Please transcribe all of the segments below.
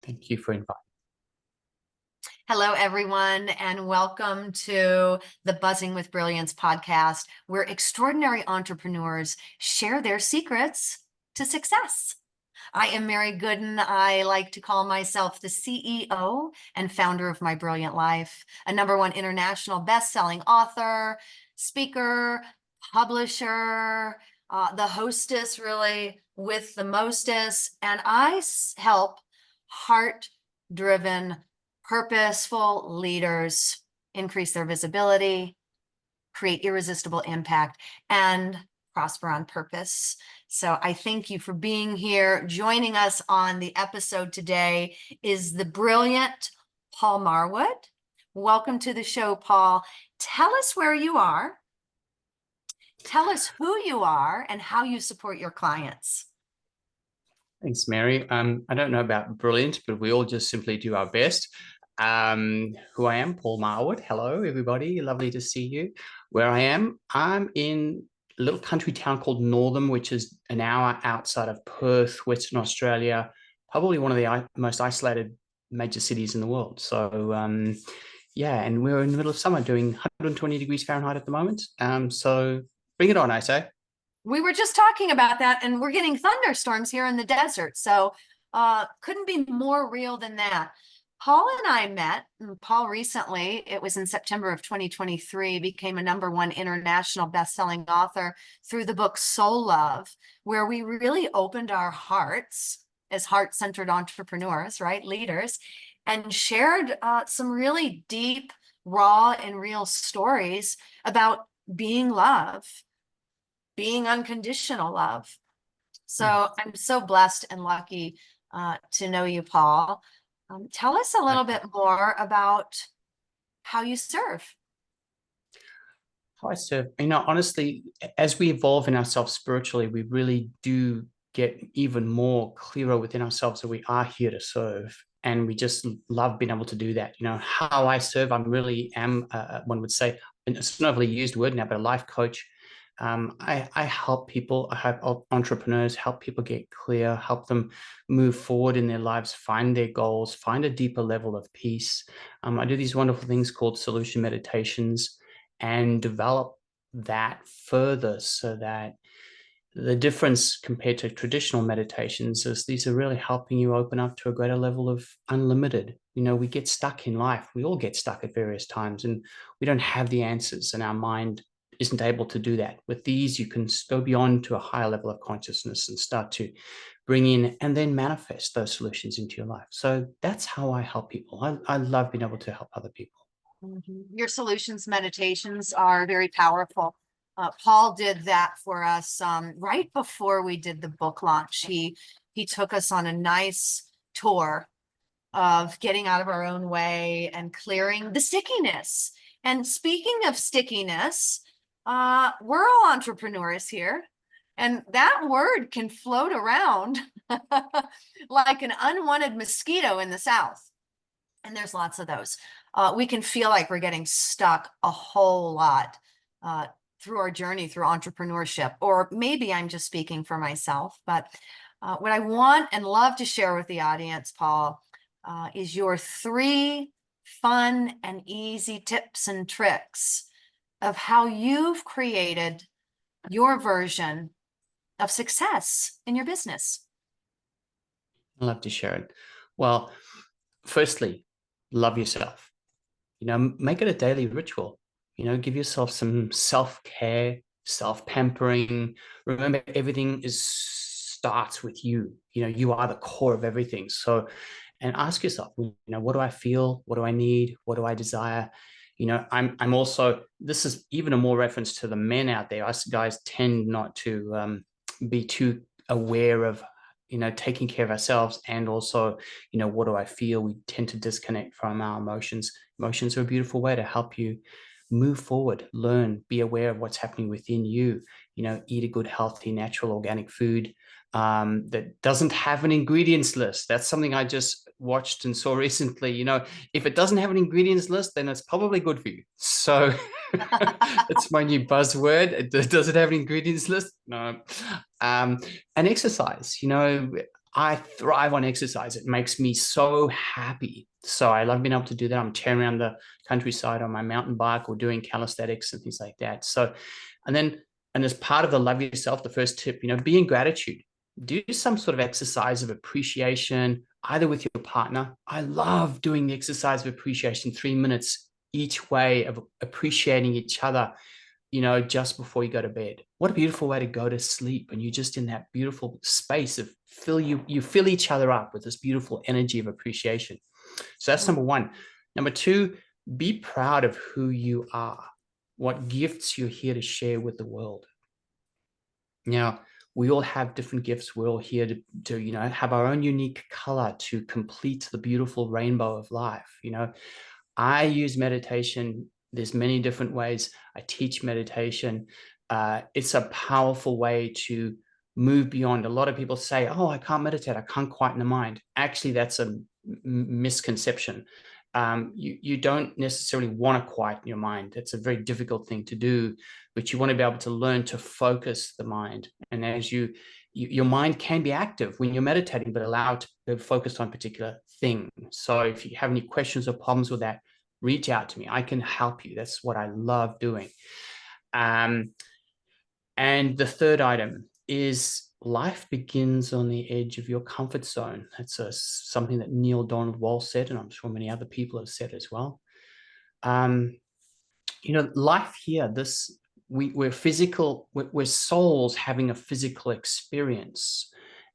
Thank you for inviting. Hello, everyone, and welcome to the Buzzing with Brilliance podcast, where extraordinary entrepreneurs share their secrets to success. I am Mary Gooden. I like to call myself the CEO and founder of My Brilliant Life, a #1 international best-selling author, speaker, publisher, the hostess really with the mostest, and I help heart-driven, purposeful leaders increase their visibility, create irresistible impact, and prosper on purpose. So I thank you for being here. Joining us on the episode today is the brilliant Paul Marwood. Welcome to the show, Paul. Tell us where you are. Tell us who you are and how you support your clients. Thanks, Mary. I don't know about brilliant, but we all just simply do our best. Who I am, Paul Marwood. Hello, everybody. Lovely to see you. Where I am, I'm in a little country town called Northam, which is an hour outside of Perth, Western Australia, probably one of the most isolated major cities in the world. So, yeah, and we're in the middle of summer doing 120 degrees Fahrenheit at the moment. So bring it on, I say. We were just talking about that, and we're getting thunderstorms here in the desert. So couldn't be more real than that. Paul and I met, and Paul recently, it was in September of 2023, became a #1 international best-selling author through the book Soul Love, where we really opened our hearts as heart-centered entrepreneurs, right, leaders, and shared some really deep, raw, and real stories about being love, being unconditional love. So I'm so blessed and lucky to know you, Paul. Tell us a little bit more about how you serve. How I serve, honestly, as we evolve in ourselves spiritually, we really do get even more clearer within ourselves that we are here to serve. And we just love being able to do that. How I serve, I really am, one would say, and it's not a really used word now, but a life coach. I help people, I help entrepreneurs, help people get clear, help them move forward in their lives, find their goals, find a deeper level of peace. I do these wonderful things called solution meditations and develop that further so that the difference compared to traditional meditations is these are really helping you open up to a greater level of unlimited. We get stuck in life. We all get stuck at various times and we don't have the answers, and our mind isn't able to do that. With these, you can go beyond to a higher level of consciousness and start to bring in and then manifest those solutions into your life. So that's how I help people. I love being able to help other people. Your solutions meditations are very powerful. Paul did that for us right before we did the book launch. He took us on a nice tour of getting out of our own way and clearing the stickiness. And speaking of stickiness, we're all entrepreneurs here, and that word can float around like an unwanted mosquito in the South. And there's lots of those. We can feel like we're getting stuck a whole lot through our journey through entrepreneurship, or maybe I'm just speaking for myself. But what I want and love to share with the audience, Paul, is your 3 fun and easy tips and tricks of how you've created your version of success in your business. I'd love to share it. Well, firstly, love yourself. Make it a daily ritual. Give yourself some self-care, self-pampering. Remember, everything starts with you. You are the core of everything. So, and ask yourself, what do I feel? What do I need? What do I desire? I'm also, this is even a more reference to the men out there. Us guys tend not to be too aware of taking care of ourselves, and also, what do I feel? We tend to disconnect from our emotions. Emotions are a beautiful way to help you move forward, learn, be aware of what's happening within you. Eat a good, healthy, natural, organic food that doesn't have an ingredients list. That's something I just watched and saw recently. If it doesn't have an ingredients list, then it's probably good for you. So it's my new buzzword. Does it have an ingredients list? No. And exercise. I thrive on exercise. It makes me so happy. So I love being able to do that. I'm tearing around the countryside on my mountain bike or doing calisthenics and things like that. So, and then, and as part of the love yourself, the first tip, be in gratitude. Do some sort of exercise of appreciation, either with your partner. I love doing the exercise of appreciation, 3 minutes each way of appreciating each other, just before you go to bed. What a beautiful way to go to sleep. And you're just in that beautiful space of you fill each other up with this beautiful energy of appreciation. So that's number one. Number two, be proud of who you are, what gifts you're here to share with the world. Now, we all have different gifts. We're all here to have our own unique color to complete the beautiful rainbow of life. I use meditation. There's many different ways. I teach meditation. It's a powerful way to move beyond. A lot of people say, "Oh, I can't meditate. I can't quieten the mind." Actually, that's a misconception. You don't necessarily want to quieten your mind. It's a very difficult thing to do, but you want to be able to learn to focus the mind. And as your mind can be active when you're meditating, but allow it to focus on a particular thing. So if you have any questions or problems with that, reach out to me. I can help you. That's what I love doing. And the third item is life begins on the edge of your comfort zone. That's something that Neil Donald Walsh said, and I'm sure many other people have said as well. Life here, we're physical, we're souls having a physical experience.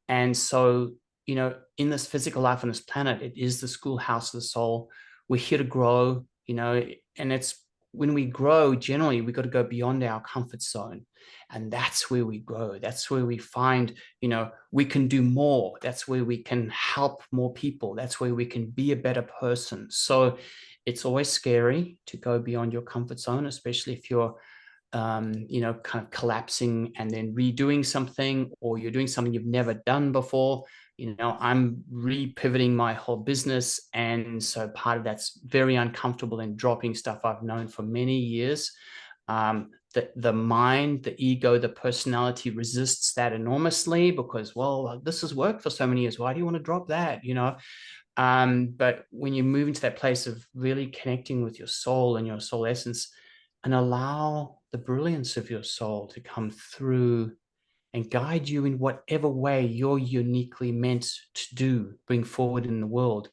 And so, in this physical life on this planet, it is the schoolhouse of the soul. We're here to grow, and it's when we grow, generally, we got to go beyond our comfort zone. And that's where we grow. That's where we find, we can do more. That's where we can help more people. That's where we can be a better person. So it's always scary to go beyond your comfort zone, especially if you're kind of collapsing and then redoing something, or you're doing something you've never done before. I'm re-pivoting my whole business. And so part of that's very uncomfortable in dropping stuff I've known for many years. The mind, the ego, the personality resists that enormously because, well, this has worked for so many years. Why do you want to drop that? But when you move into that place of really connecting with your soul and your soul essence, and allow the brilliance of your soul to come through and guide you in whatever way you're uniquely meant to bring forward in the world.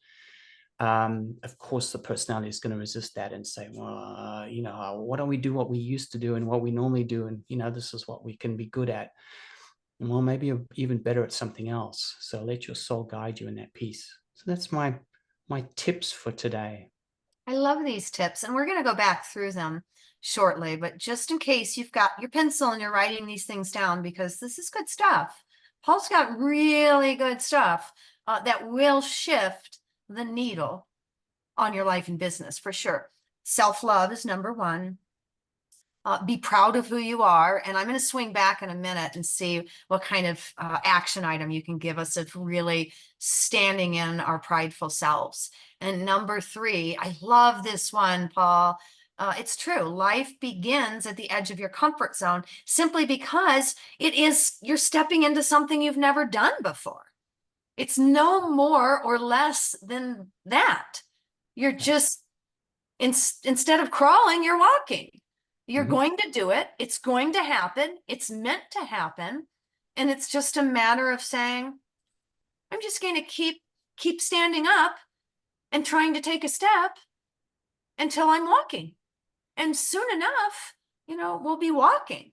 Of course, the personality is going to resist that and say, well, why don't we do what we used to do and what we normally do? And, this is what we can be good at. And well, maybe you're even better at something else. So let your soul guide you in that piece. So that's my tips for today. I love these tips, and we're going to go back through them shortly, but just in case you've got your pencil and you're writing these things down, because this is good stuff. Paul's got really good stuff that will shift the needle on your life and business for sure. Self-love is number one. Be proud of who you are. And I'm going to swing back in a minute and see what kind of action item you can give us of really standing in our prideful selves. And number three, I love this one, Paul. It's true. Life begins at the edge of your comfort zone simply because you're stepping into something you've never done before. It's no more or less than that. You're just, instead of crawling, you're walking. You're going to do it. It's going to happen. It's meant to happen. And it's just a matter of saying, I'm just going to keep standing up and trying to take a step until I'm walking. And soon enough, we'll be walking.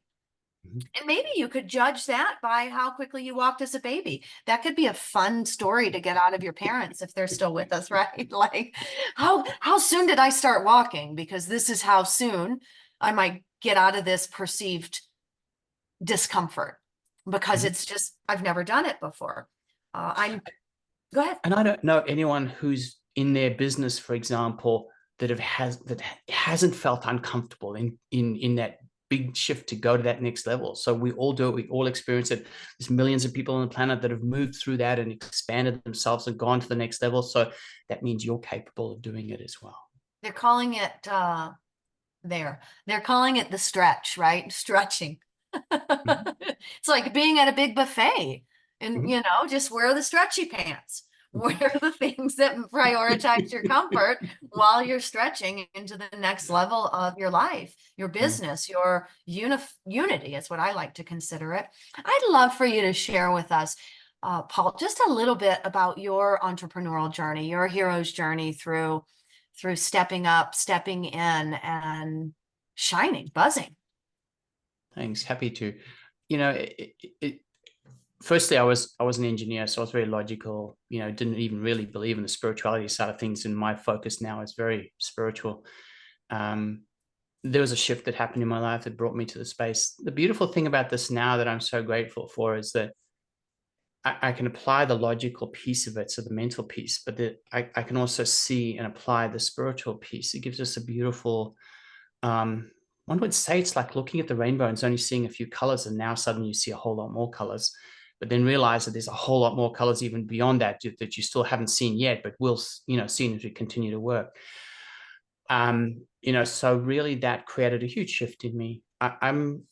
And maybe you could judge that by how quickly you walked as a baby. That could be a fun story to get out of your parents if they're still with us, right? Like, how soon did I start walking? Because this is how soon I might get out of this perceived discomfort, because it's just, I've never done it before. Go ahead. And I don't know anyone who's in their business, for example, that hasn't felt uncomfortable in that big shift to go to that next level. So we all do it. We all experience it. There's millions of people on the planet that have moved through that and expanded themselves and gone to the next level. So that means you're capable of doing it as well. They're calling it they're calling it the stretch, right? Stretching. It's like being at a big buffet. And, Mhm. just wear the stretchy pants. Wear the things that prioritize your comfort while you're stretching into the next level of your life, your Mm. business, your unity is what I like to consider it. I'd love for you to share with us, Paul, just a little bit about your entrepreneurial journey, your hero's journey through stepping up, stepping in, and shining, buzzing. Thanks. Happy to. You know, firstly, I was an engineer, so I was very logical. Didn't even really believe in the spirituality side of things, and my focus now is very spiritual. Um, there was a shift that happened in my life that brought me to the space. The beautiful thing about this now that I'm so grateful for is that I can apply the logical piece of it, so the mental piece, but I can also see and apply the spiritual piece. It gives us a beautiful, um, one would say it's like looking at the rainbow and it's only seeing a few colors, and now suddenly you see a whole lot more colors, but then realize that there's a whole lot more colors even beyond that you still haven't seen yet, but will see as we continue to work. So really that created a huge shift in me. I'm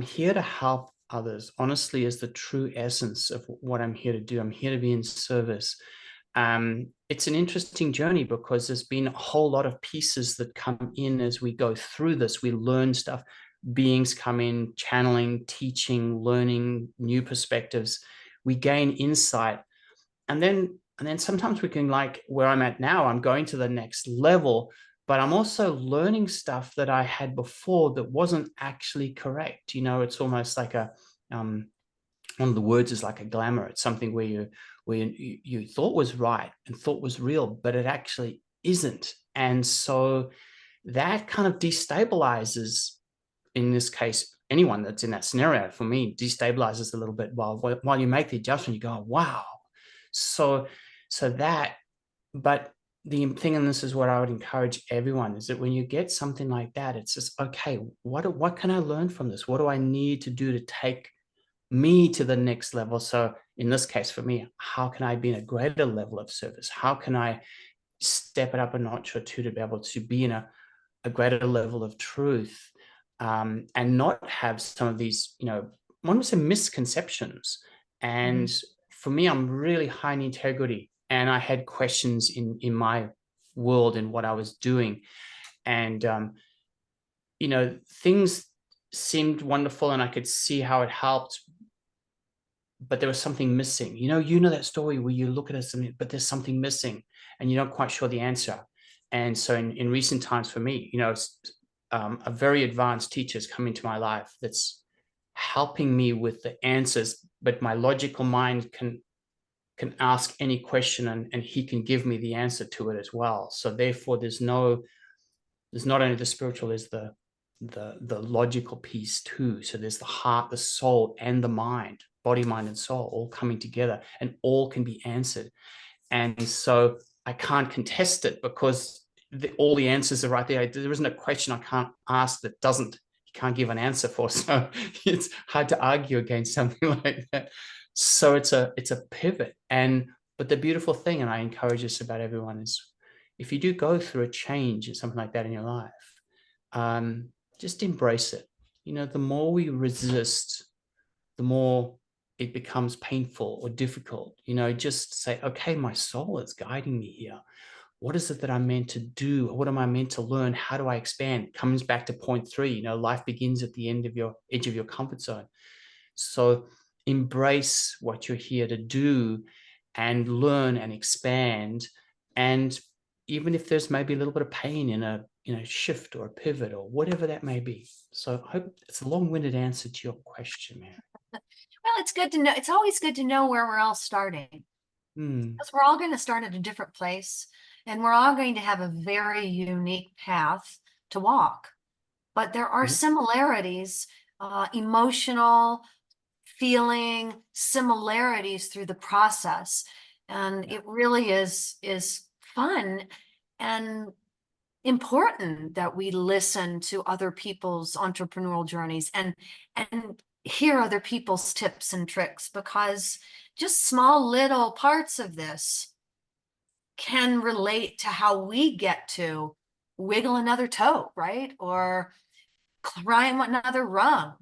here to help others, honestly, is the true essence of what I'm here to do. I'm here to be in service. It's an interesting journey because there's been a whole lot of pieces that come in as we go through this. We learn stuff, beings come in, channeling, teaching, learning new perspectives. We gain insight. And then sometimes we can, like where I'm at now, I'm going to the next level, but I'm also learning stuff that I had before that wasn't actually correct. It's almost like um, one of the words is like a glamour. It's something where you thought was right and thought was real, but it actually isn't. And so that kind of destabilizes, in this case, anyone that's in that scenario. For me, destabilizes a little bit while you make the adjustment. You go, wow. So so that, but the thing, and this is what I would encourage everyone, is that when you get something like that, it's just, okay, what can I learn from this? What do I need to do to take me to the next level? So in this case, for me, how can I be in a greater level of service? How can I step it up a notch or two to be able to be in a greater level of truth, and not have some of these, one would say, misconceptions. And Mhm. for me, I'm really high in integrity, and I had questions in my world and what I was doing, and things seemed wonderful, and I could see how it helped, but there was something missing. You know that story where you look at it, but there's something missing, and you're not quite sure the answer. And so in recent times for me, a very advanced teacher's come into my life that's helping me with the answers, but my logical mind can ask any question, and he can give me the answer to it as well. So therefore, there's not only the spiritual, there's the logical piece too. So there's the heart, the soul, and the mind, body, mind, and soul all coming together, and all can be answered. And so I can't contest it because all the answers are right there. There isn't a question I can't ask that doesn't, you can't give an answer for. So it's hard to argue against something like that. So it's a pivot. But the beautiful thing, and I encourage this about everyone, is if you do go through a change or something like that in your life, just embrace it. The more we resist, the more it becomes painful or difficult. Just say, okay, my soul is guiding me here. What is it that I'm meant to do? What am I meant to learn? How do I expand? It comes back to point three. Life begins at the end of your edge of your comfort zone. So embrace what you're here to do and learn and expand. And even if there's maybe a little bit of pain in a shift or a pivot or whatever that may be. So I hope it's a long-winded answer to your question, man. Well, it's good to know. It's always good to know where we're all starting, Hmm. because we're all going to start at a different place, and we're all going to have a very unique path to walk. But there are Yeah. similarities, emotional, feeling similarities through the process. And Yeah. it really is fun and important that we listen to other people's entrepreneurial journeys and hear other people's tips and tricks, because just small little parts of this can relate to how we get to wiggle another toe, right? Or climb another rung.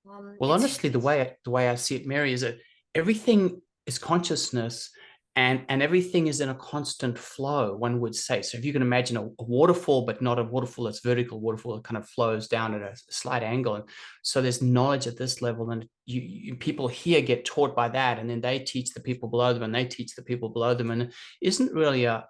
Well, It's honestly, the way I see it, Mary, is that everything is consciousness, and everything is in a constant flow, one would say. So if you can imagine a waterfall, but not a waterfall that's vertical, waterfall that kind of flows down at a slight angle. And so there's knowledge at this level, and people here get taught by that, and then they teach the people below them, and they teach the people below them, and it isn't really a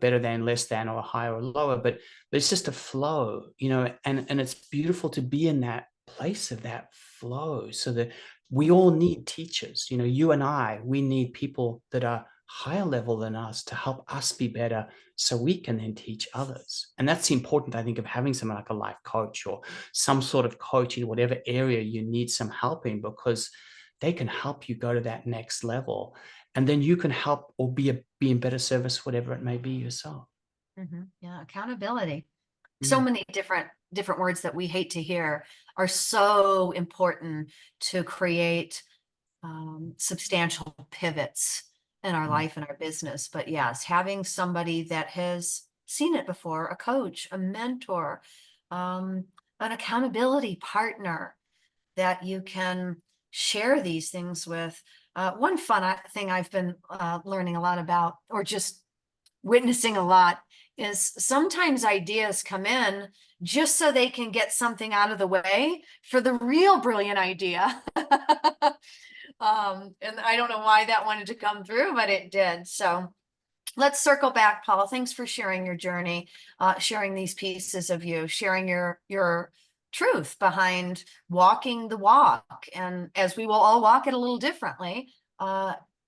better than, less than, or a higher or lower, but it's just a flow, and it's beautiful to be in that place of that flow, so that we all need teachers. You and we need people that are higher level than us to help us be better, so we can then teach others. And that's important, I think, of having someone like a life coach or some sort of coach in whatever area you need some help in, because they can help you go to that next level, and then you can help or be in better service, whatever it may be, yourself. Yeah, accountability. So Mm. many different words that we hate to hear are so important to create substantial pivots in our Mm. life and our business. But yes, having somebody that has seen it before, a coach, a mentor, an accountability partner that you can share these things with. One fun thing I've been learning a lot about, or just witnessing a lot, is sometimes ideas come in just so they can get something out of the way for the real brilliant idea. And I don't know why that wanted to come through, but it did. So let's circle back, Paul. Thanks for sharing your journey, sharing these pieces of you, sharing your truth behind walking the walk. And as we will all walk it a little differently,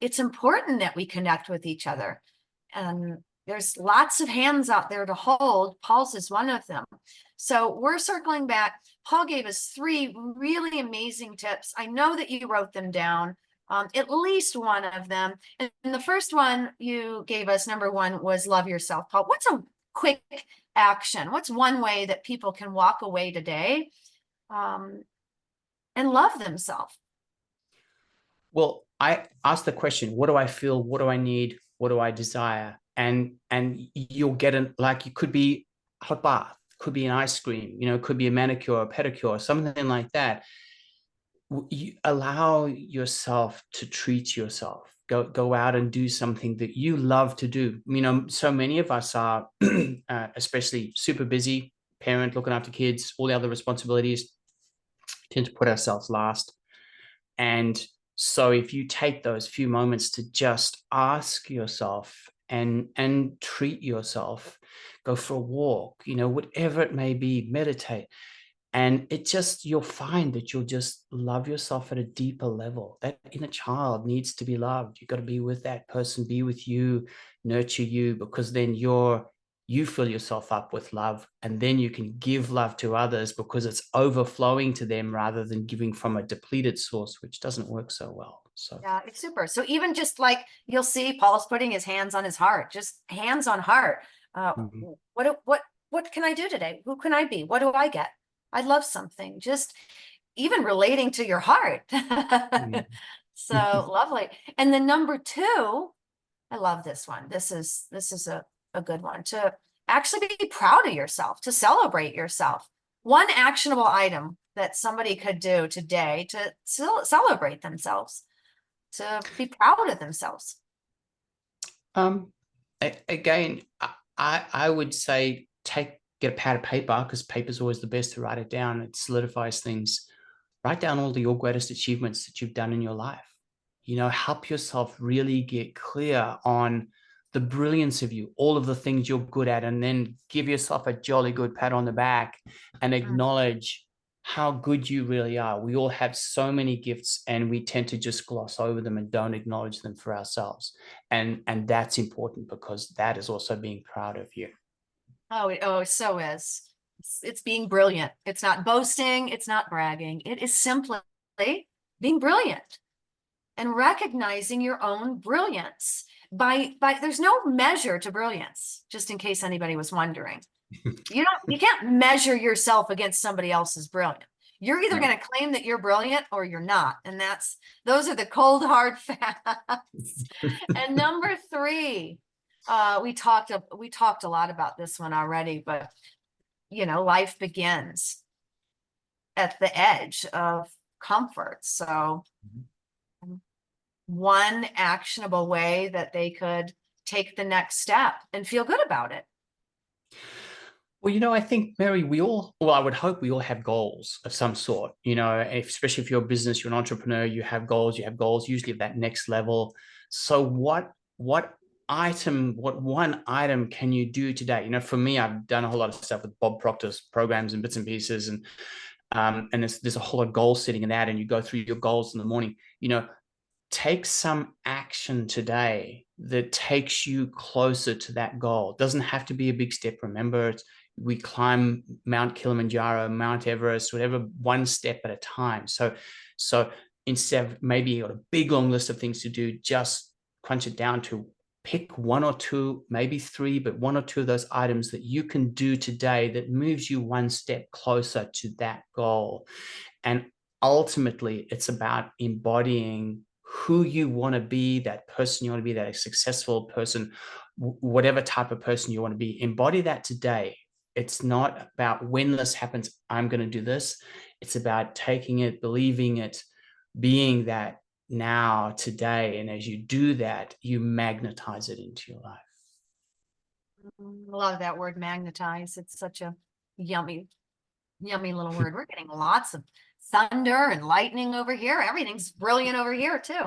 it's important that we connect with each other. And there's lots of hands out there to hold. Paul's is one of them. So we're circling back. Paul gave us 3 really amazing tips. I know that you wrote them down, at least one of them. And the first one you gave us, number 1, was love yourself. Paul, what's a quick action? What's one way that people can walk away today and love themselves? Well, I ask the question, what do I feel? What do I need? What do I desire? And you'll get like, it could be a hot bath, could be an ice cream, it could be a manicure, a pedicure, something like that. You allow yourself to treat yourself. Go out and do something that you love to do. So many of us are, especially super busy, parent, looking after kids, all the other responsibilities, tend to put ourselves last. And so if you take those few moments to just ask yourself and treat yourself, go for a walk, whatever it may be, meditate, and you'll find that you'll just love yourself at a deeper level. That inner child needs to be loved. You've got to be with that person, be with you, nurture you, because then you fill yourself up with love, and then you can give love to others because it's overflowing to them rather than giving from a depleted source, which doesn't work so well. So Yeah, it's super. So even just like you'll see Paul's putting his hands on his heart, just hands on heart. mhm, What can I do today? Who can I be? What do I get? I love something. Just even relating to your heart. mhm. So lovely. And then number 2, I love this one. This is a good one, to actually be proud of yourself, to celebrate yourself. One actionable item that somebody could do today to celebrate themselves, to be proud of themselves. Um, Again, I would say get a pad of paper, because paper is always the best to write it down. It solidifies things. Write down all your greatest achievements that you've done in your life. Help yourself really get clear on the brilliance of you, all of the things you're good at, and then give yourself a jolly good pat on the back and acknowledge how good you really are. We all have so many gifts, and we tend to just gloss over them and don't acknowledge them for ourselves. And that's important, because that is also being proud of you. Oh, so is. It's being brilliant. It's not boasting. It's not bragging. It is simply being brilliant and recognizing your own brilliance. By there's no measure to brilliance, just in case anybody was wondering. You can't measure yourself against somebody else's brilliant. You're either No. going to claim that you're brilliant or you're not. And those are the cold, hard facts. And number 3, we talked a lot about this one already, but life begins at the edge of comfort. So one actionable way that they could take the next step and feel good about it? Well, I think, Mary, well, I would hope we all have goals of some sort, especially if you're a business, you're an entrepreneur, you have goals usually at that next level. So what what one item can you do today? For me, I've done a whole lot of stuff with Bob Proctor's programs and bits and pieces, and there's a whole lot of goal setting in that, and you go through your goals in the morning. Take some action today that takes you closer to that goal. It doesn't have to be a big step. Remember, we climb Mount Kilimanjaro, Mount Everest, whatever, one step at a time. So instead of maybe you got a big long list of things to do, just crunch it down to pick one or two, maybe three, but one or two of those items that you can do today that moves you one step closer to that goal. And ultimately, it's about embodying who you want to be, that person you want to be, that successful person, whatever type of person you want to be. Embody that today. It's not about when this happens, I'm going to do this. It's about taking it, believing it, being that now, today. And as you do that, you magnetize it into your life. Love that word, magnetize. It's such a yummy, yummy little word. We're getting lots of thunder and lightning over here. Everything's brilliant over here too.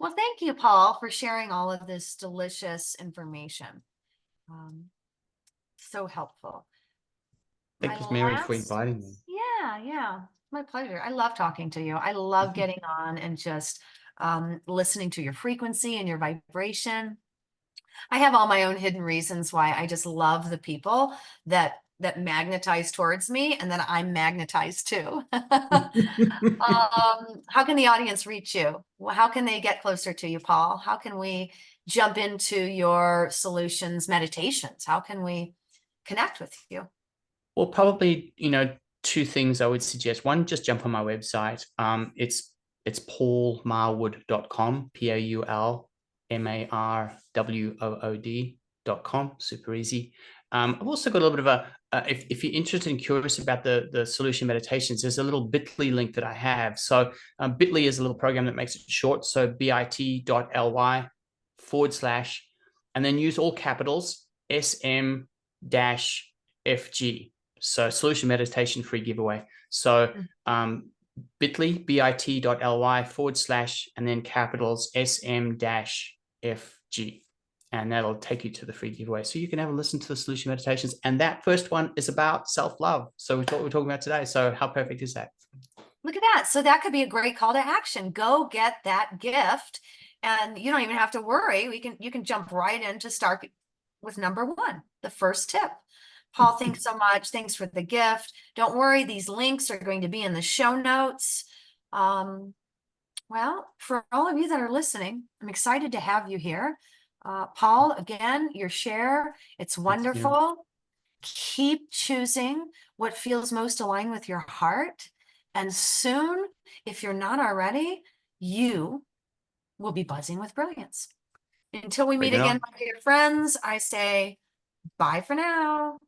Well, thank you, Paul, for sharing all of this delicious information. So helpful. Thank My you, Mary, for last, inviting me. yeah, my pleasure. I love talking to you. I love getting on and just listening to your frequency and your vibration. I have all my own hidden reasons why I just love the people that magnetize towards me, and then I'm magnetized too. How can the audience reach you? How can they get closer to you, Paul? How can we jump into your solutions meditations? How can we connect with you? Well, probably, two things I would suggest. One, just jump on my website. It's paulmarwood.com, PaulMarwood.com. Super easy. I've also got a little bit of if you're interested and curious about the solution meditations, there's a little bit.ly link that I have. So bit.ly is a little program that makes it short. So bit.ly / and then use all capitals SM FG. So solution meditation free giveaway. So bit.ly, bit.ly / and then capitals SM FG. And that'll take you to the free giveaway. So you can have a listen to the solution meditations. And that first one is about self-love. So it's what we're talking about today. So how perfect is that? Look at that. So that could be a great call to action. Go get that gift. And you don't even have to worry. You can jump right in to start with number one, the first tip. Paul, thanks so much. Thanks for the gift. Don't worry, these links are going to be in the show notes. Well, for all of you that are listening, I'm excited to have you here. Paul, again, your share, it's wonderful. Keep choosing what feels most aligned with your heart. And soon, if you're not already, you will be buzzing with brilliance. Until we meet again, my dear friends, I say bye for now.